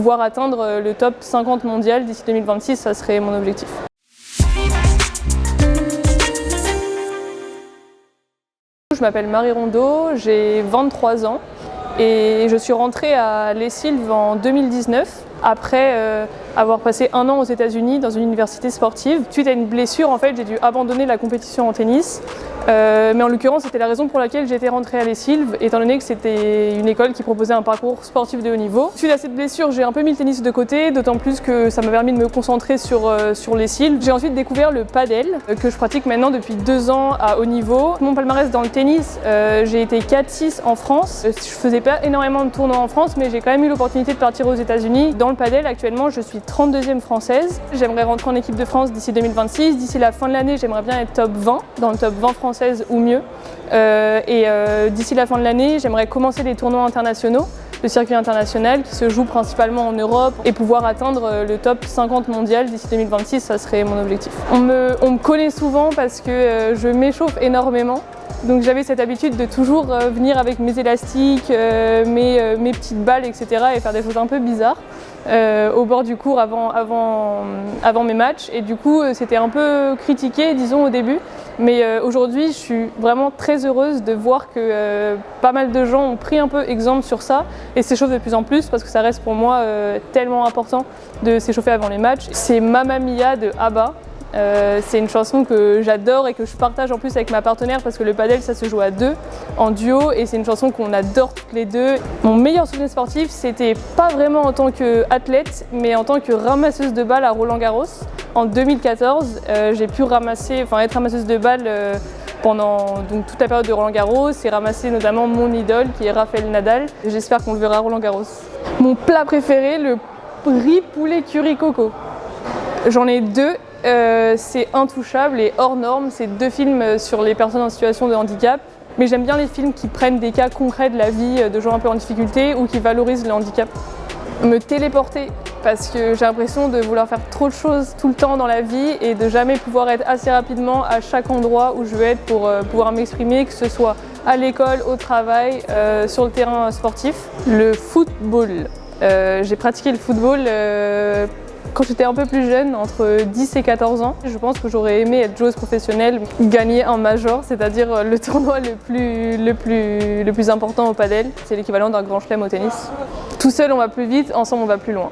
pouvoir atteindre le top 50 mondial d'ici 2026, ça serait mon objectif. Je m'appelle Marie Rondeau, j'ai 23 ans et je suis rentrée à Les Sylves en 2019 après avoir passé 1 an aux États-Unis dans une université sportive. Suite à une blessure, en fait, j'ai dû abandonner la compétition en tennis. Mais en l'occurrence, c'était la raison pour laquelle j'étais rentrée à Les Sylves, étant donné que c'était une école qui proposait un parcours sportif de haut niveau. Suite à cette blessure, j'ai un peu mis le tennis de côté, d'autant plus que ça m'a permis de me concentrer sur Les Sylves. J'ai ensuite découvert le padel, que je pratique maintenant depuis 2 ans à haut niveau. Mon palmarès dans le tennis, j'ai été 4-6 en France. Je faisais pas énormément de tournois en France, mais j'ai quand même eu l'opportunité de partir aux États-Unis. Dans le padel, actuellement, je suis 32e française. J'aimerais rentrer en équipe de France d'ici 2026. D'ici la fin de l'année, j'aimerais bien être top 20, dans le top 20 française ou mieux. D'ici la fin de l'année, j'aimerais commencer les tournois internationaux, le circuit international qui se joue principalement en Europe et pouvoir atteindre le top 50 mondial d'ici 2026, ça serait mon objectif. On me connaît souvent parce que je m'échauffe énormément. Donc j'avais cette habitude de toujours venir avec mes élastiques, mes petites balles, etc. et faire des choses un peu bizarres au bord du court avant mes matchs. Et du coup, c'était un peu critiqué, disons, au début. Mais aujourd'hui, je suis vraiment très heureuse de voir que pas mal de gens ont pris un peu exemple sur ça et s'échauffent de plus en plus parce que ça reste pour moi tellement important de s'échauffer avant les matchs. C'est Mamma Mia de ABBA. C'est une chanson que j'adore et que je partage en plus avec ma partenaire parce que le padel ça se joue à 2 en duo et c'est une chanson qu'on adore toutes les deux. Mon meilleur souvenir sportif c'était pas vraiment en tant qu'athlète mais en tant que ramasseuse de balles à Roland-Garros. En 2014 j'ai pu être ramasseuse de balles pendant toute la période de Roland-Garros et ramasser notamment mon idole qui est Rafael Nadal. J'espère qu'on le verra à Roland-Garros. Mon plat préféré, le riz poulet curry coco. J'en ai 2. C'est Intouchable et Hors Normes, c'est 2 films sur les personnes en situation de handicap. Mais j'aime bien les films qui prennent des cas concrets de la vie de gens un peu en difficulté ou qui valorisent le handicap. Me téléporter parce que j'ai l'impression de vouloir faire trop de choses tout le temps dans la vie et de jamais pouvoir être assez rapidement à chaque endroit où je veux être pour pouvoir m'exprimer, que ce soit à l'école, au travail, sur le terrain sportif. Le football. J'ai pratiqué le football quand j'étais un peu plus jeune, entre 10 et 14 ans. Je pense que j'aurais aimé être joueuse professionnelle, gagner un major, c'est-à-dire le tournoi le plus important au padel. C'est l'équivalent d'un grand chelem au tennis. Tout seul on va plus vite, ensemble on va plus loin.